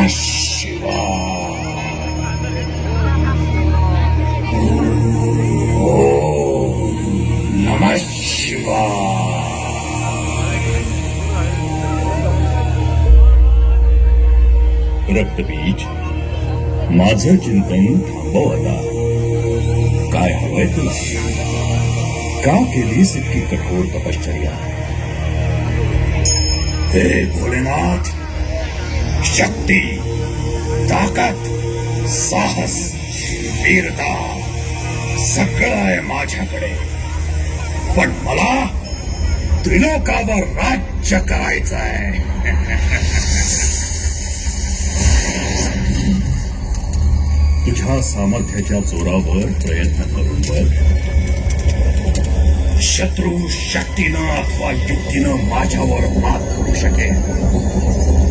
शिवाय. नमः शिवाय. रक्तबीज, माझं चिंतन थांबव आता. काय हवंय तुला? का केलीस इतकी कठोर तपश्चर्या? हे भोलेनाथ, शक्ती, ताकद, साहस, वीरता सगळं आहे माझ्याकडे, पण मला त्रिलोकावर राज्य करायचं आहे. तुझ्या सामर्थ्याच्या जोरावर प्रयत्न करून बघ. शत्रू शक्तीनं अथवा युक्तीनं माझ्यावर मात करू शकेल.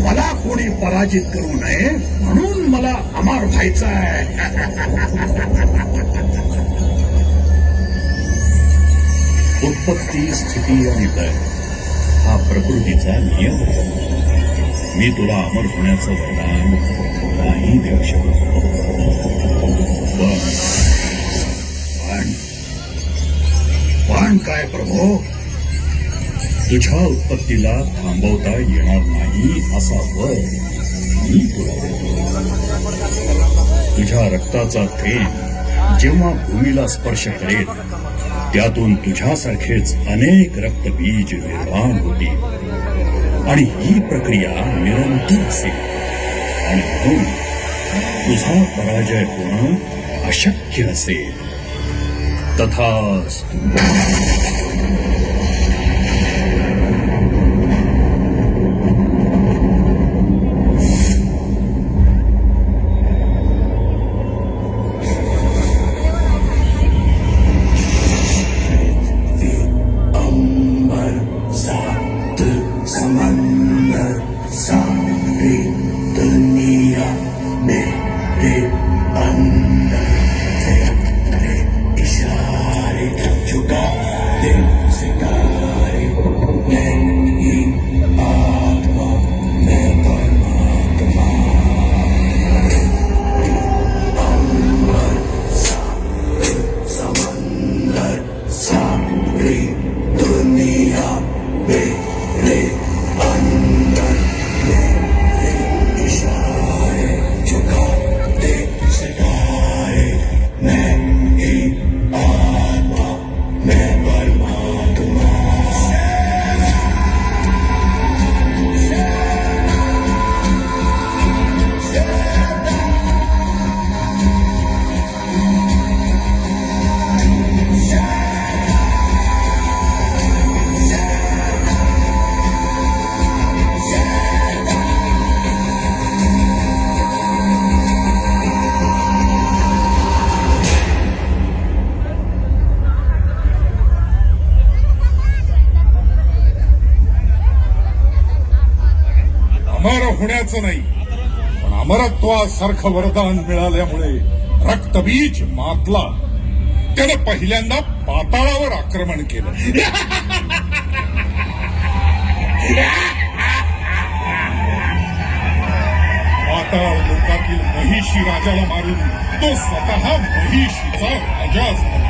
मला कोणी पराजित करू नये म्हणून मला अमर व्हायचं आहे. उत्पत्ती, स्थिती आणि लय हा प्रकृतीचा नियम आहे. मी तुला अमर होण्याचं वरदान नाही देऊ शकतो. पण काय प्रभू, तुझ्या उत्पत्तीला थांबवता येणार नाही असा वर मी तुला देतो. तुझ्या रक्ताचा थेंब जेव्हा भूमीला स्पर्श करेल, त्यातून तुझ्यासारखेच अनेक रक्तबीज निर्माण होतील आणि ही प्रक्रिया निरंतर असेल. आणि म्हणून तुझा पराजय होणं अशक्य असेल. तथास्तु. होण्याचं नाही, पण अमरत्वासारखं वरदान मिळाल्यामुळे रक्तबीज मातला. त्याने पहिल्यांदा पाताळावर आक्रमण केलं. पाताळ लोकातील महिषी राजाला मारून तो स्वतः महिषीचा राजा झाला.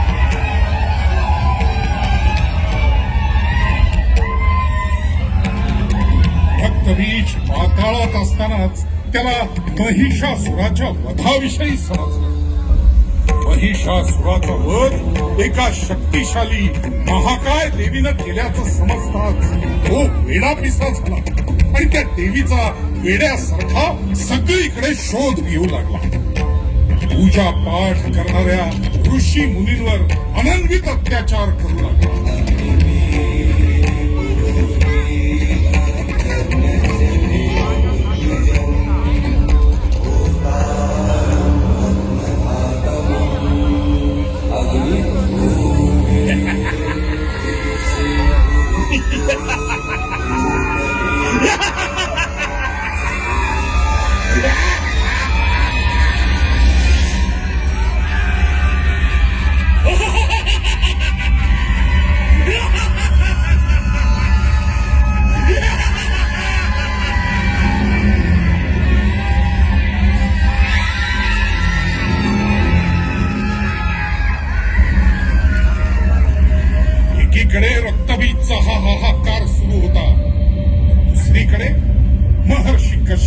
रक्तबीज पाताळात असतानाच त्याला महिषासुराच्या वधाविषयी समजलं. महिषासुराचा वध एका शक्तिशाली महाकाय देवीनं केल्याचं समजताच तो वेडापिसा झाला आणि त्या देवीचा वेड्यासारखा सगळीकडे शोध घेऊ लागला. पूजा पाठ करणाऱ्या ऋषी मुनींवर अनन्वित अत्याचार करू लागला.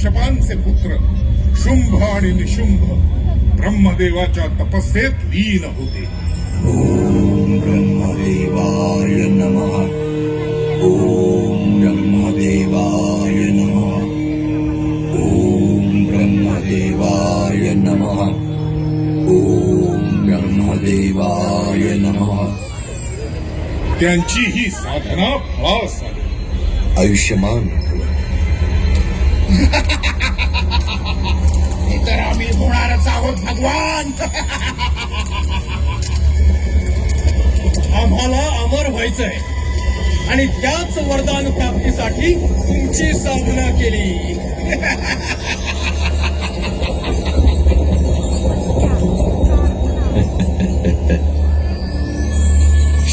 कश्यपांचे पुत्र शुंभ आणि निशुंभ ब्रह्मदेवाच्या तपस्येत लीन होते. ओम ब्रह्मदेवाय नमः. ओम ब्रह्मदेवाय नमः. ओम ब्रह्मदेवाय नमः. ओम ब्रह्मदेवाय नमः. त्यांची ही साधना फळास आली. आयुष्यमान भव. तर आम्ही होणारच आहोत भगवान. आम्हाला अमर व्हायचंय आणि त्याच वरदान प्राप्तीसाठी तुमची साधना केली.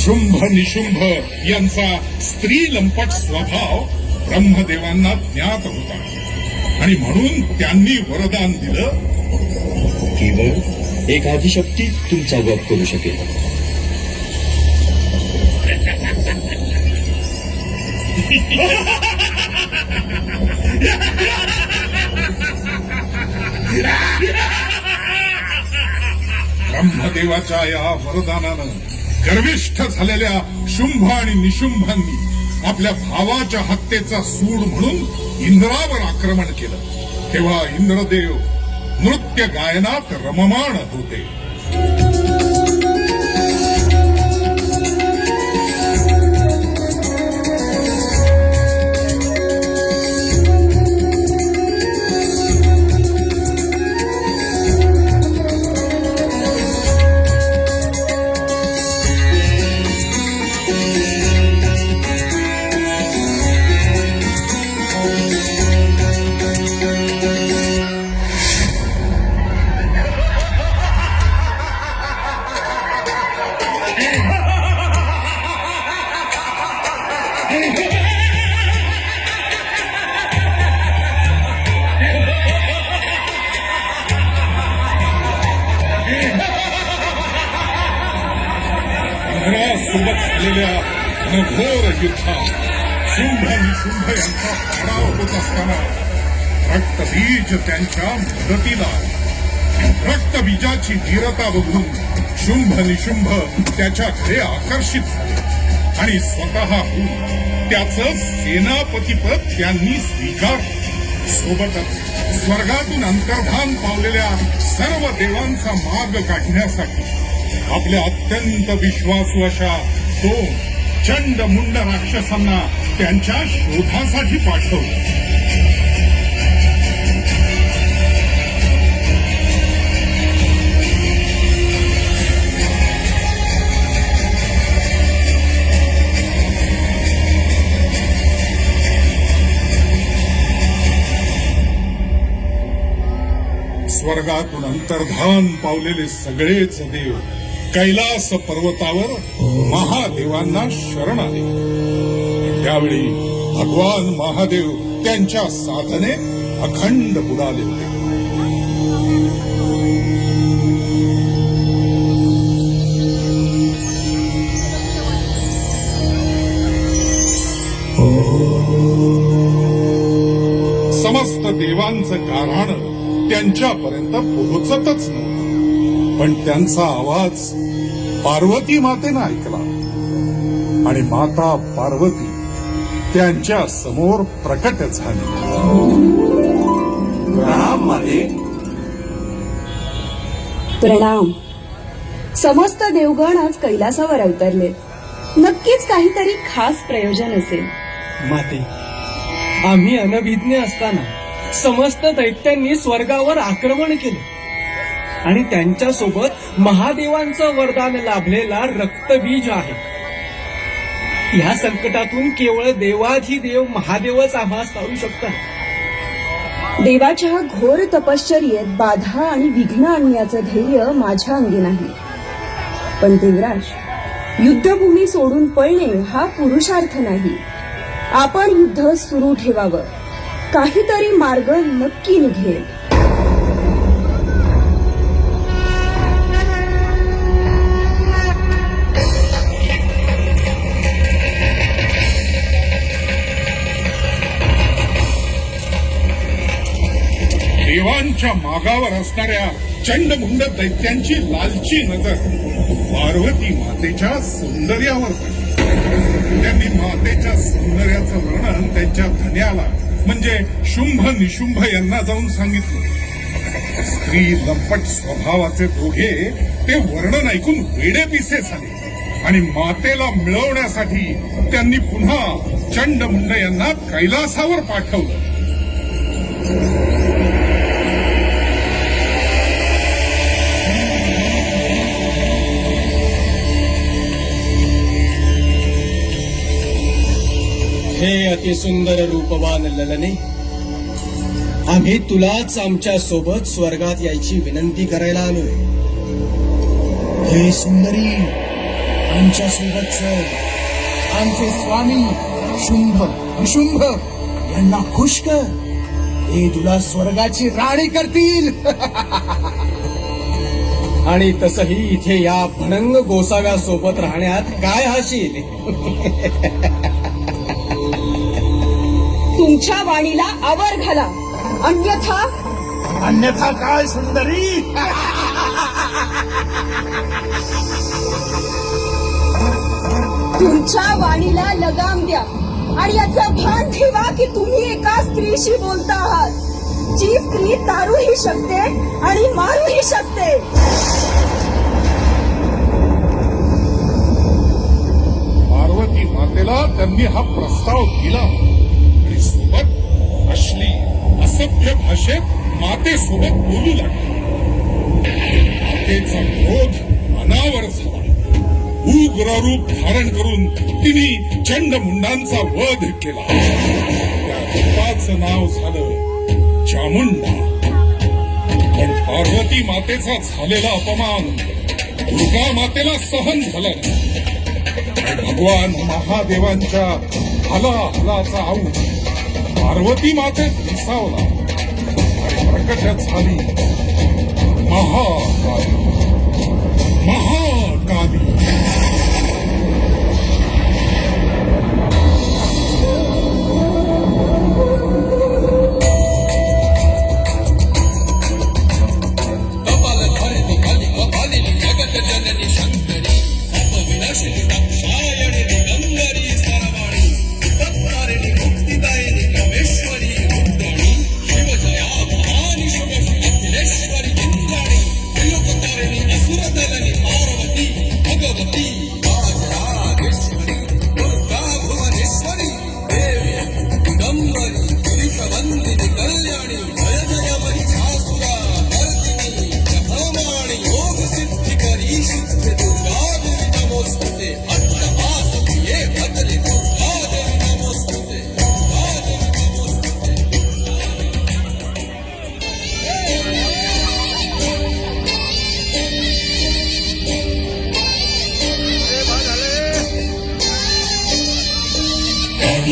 शुंभ निशुंभ यांचा स्त्री लंपट स्वभाव ब्रह्मदेवांना ज्ञात होता आणि म्हणून त्यांनी वरदान दिलं. केवळ एक आदिशक्ती तुमचा वध करू शकेल. ब्रह्मदेवाच्या या वरदानानं गर्विष्ठ झालेल्या शुंभ आणि निशुंभांनी आपल्या भावाच्या हत्येचा सूड म्हणून इंद्रावर आक्रमण केलं. तेव्हा इंद्रदेव नृत्य गायनात रममाण होते. सोबत झालेल्या घनघोर युद्धात शुंभ आणि शुंभ यांचा पराभव होत असताना रक्तबीज त्यांच्या मदतीला आले. रक्तबीजाची वीरता बघून शुंभ निशुंभ त्याच्याकडे आकर्षित झाले आणि स्वतःहून त्याचं सेनापतीपद त्यांनी स्वीकारलं. सोबतच स्वर्गातून अंतर्धान पावलेल्या सर्व देवांचा मार्ग काढण्यासाठी आपल्या अत्यंत विश्वासू अशा दोन चंड मुंड राक्षसांना त्यांच्या शोधासाठी पाठवलं. स्वर्गातून अंतर्धान पावलेले सगळेच देव कैलास पर्वतावर महादेवांना शरण आले. त्यावेळी भगवान महादेव त्यांच्या साधनेत अखंड बुडाले होते. समस्त देवांचं गाऱ्हाण त्यांच्यापर्यंत पोहोचतच नव्हतं. पण त्यांचा आवाज पार्वती मातेनं ऐकला आणि माता पार्वती त्यांच्या समोर प्रकट झाली. प्रणाम माते. प्रणाम. समस्त देवगण आज कैलासावर अवतरले. नक्कीच काहीतरी खास प्रयोजन असेल. माते, आम्ही अनभिज्ञ असताना समस्त दैत्यांनी स्वर्गावर आक्रमण केलं आणि त्यांच्यासोबत महादेवांचं वरदान लाभलेला रक्तबीज आहे. या संकटातून केवळ देवाधिदेव महादेवच आम्हास काढू शकतात. देवाच्या घोर तपश्चर्येत बाधा आणि विघ्न आणण्याचं धैर्य माझ्या अंगी नाही. पण देवराज, युद्धभूमी सोडून पळणे हा पुरुषार्थ नाही. आपण युद्ध सुरू ठेवावं. काहीतरी मार्ग नक्की निघेल. देवांच्या मागावर असणाऱ्या चंडमुंड दैत्यांची लालची नजर पार्वती मातेच्या सौंदर्यावर पडली. त्यांनी मातेच्या सौंदर्याचं वर्णन त्यांच्या धन्याला म्हणजे शुंभ निशुंभ यांना जाऊन सांगितलं. स्त्री लंपट स्वभावाचे दोघे ते वर्णन ऐकून वेडेपिसे झाले आणि मातेला मिळवण्यासाठी त्यांनी पुन्हा चंडमुंड यांना कैलासावर पाठवलं. हे अतिसुंदर रूपवान ललने, आम्ही तुलाच आमच्या सोबत स्वर्गात यायची विनंती करायला आलोय. हे सुंदरी, आमच्या सोबत चल. आमचे स्वामी शुंभ निशुंभ यांना खुश कर. हे तुला स्वर्गाची राणी करतील. आणि तसही इथे या भणंग गोसाव्या सोबत राहण्यात काय हाशील. तुमच्या वाणीला आवर घाला, अन्यथा काय सुंदरी. तुमच्या वाणीला लगाम द्या आणि याचं भान ठेवा की तुम्ही एका स्त्रीशी बोलता आहात, जी स्त्री तारूही शकते आणि मारूही शकते. पार्वती मातेला त्यांनी हा प्रस्ताव दिला आणि सोबत अश्ली असभ्य भाषेत मातेसोबत बोलू लागले. मातेचा क्रोध अनावर झाला. उग्र रूप धारण करून तिने चंडमुंडांचा वध केला. त्या रूपाचं नाव झालं चामुंडा. पण पार्वती मातेचा झालेला अपमान दुर्गा मातेला सहन झाला नाही. भगवान महादेवांच्या हलाहलाचा आऊस पार्वती मातेत विसावला आणि प्रकट झाली महाकाली. महाकाली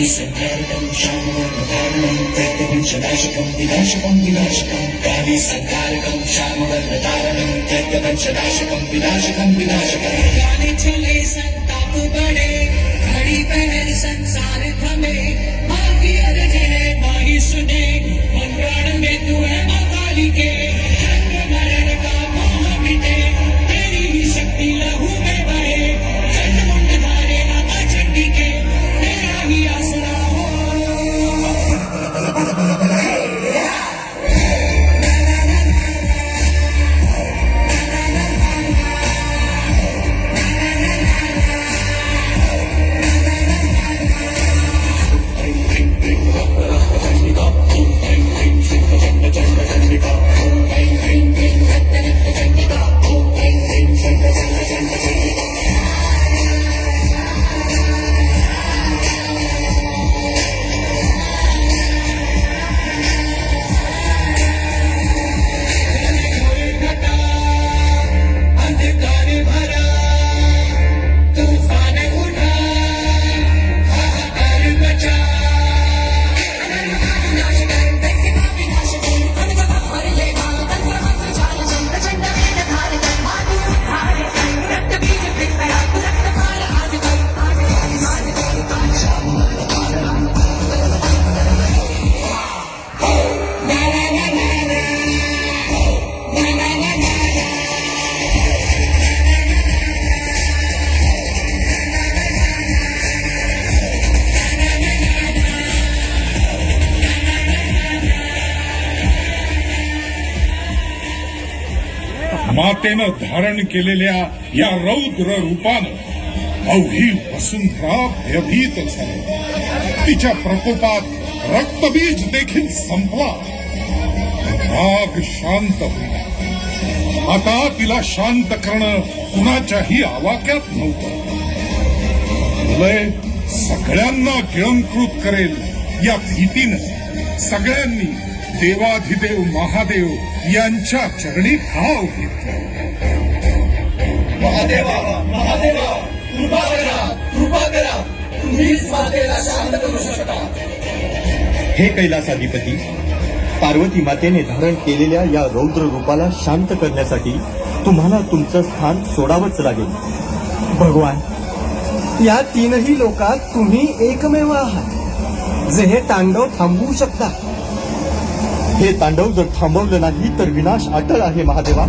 संहारकं श्यामवर्णधारणं दैत्यपञ्चनाशकं विनाशकं काली संहारकं श्यामवर्णधारणं दैत्यपञ्चनाशकं विनाशकं गाने चले संताप बढ़े, घड़ी पहर संसार थमे, माँ की अर्ज है माही सुने, मन प्राण में तू है माँ काली के, जन्म मरण का मोह मिटे, तेरी ही शक्ति लहू में बहे, चंडमुंड धारे माता चंडी के, तेरा ही आसरा हो. चंडिका मातेनं धारण केलेल्या या रौद्र रूपानं अवघी वसुंधरा भयभीत झाली. तिच्या प्रकोपात रक्तबीज देखील संपला. राग शांत होईल. आता तिला शांत करणं कुणाच्याही आवाक्यात नव्हतं. लय सगळ्यांना गिळंकृत करेल या भीतीनं सगळ्यांनी देवाधिदेव महादेव यांच्या चरणी भाव घेतला. महादेवा महादेवा कृपा करा कृपा करा, तुम्हीच मातेला शांत करू शकता. हे कैलासाधिपती, पार्वती मातेने धारण केलेल्या या रौद्र रूपाला शांत करण्यासाठी तुम्हाला तुमचं स्थान सोडावंच लागेल. भगवान, या तीनही लोकात तुम्ही एकमेव आहात जे हे तांडव थांबवू शकता. हे तांडव जर थांबवलं नाही तर विनाश अटळ आहे महादेवा.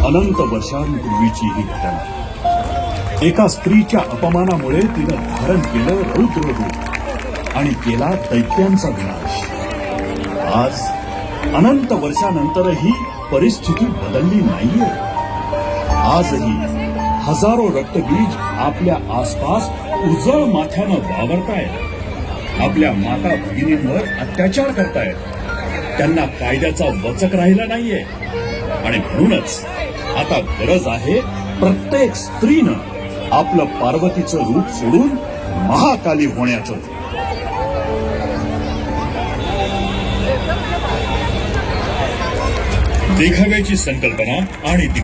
अनंत वर्षांपूर्वीची ही घटना. एका स्त्रीच्या अपमानामुळे तिनं धारण केलं रौद्र रूप आणि केला दैत्यांचा विनाश. आज अनंत वर्षानंतरही परिस्थिती बदलली नाहीये. आजही हजारो रक्तबीज आपल्या आसपास उजळ माथ्यानं वावरतायत. आपल्या माता भगिनींवर अत्याचार करतायत. त्यांना कायद्याचा वचक राहिला नाहीये. आणि म्हणूनच आता गरज आहे प्रत्येक स्त्रीनं आपलं पार्वतीचं रूप सोडून महाकाली होण्याचं. देखाव्याची संकल्पना आणि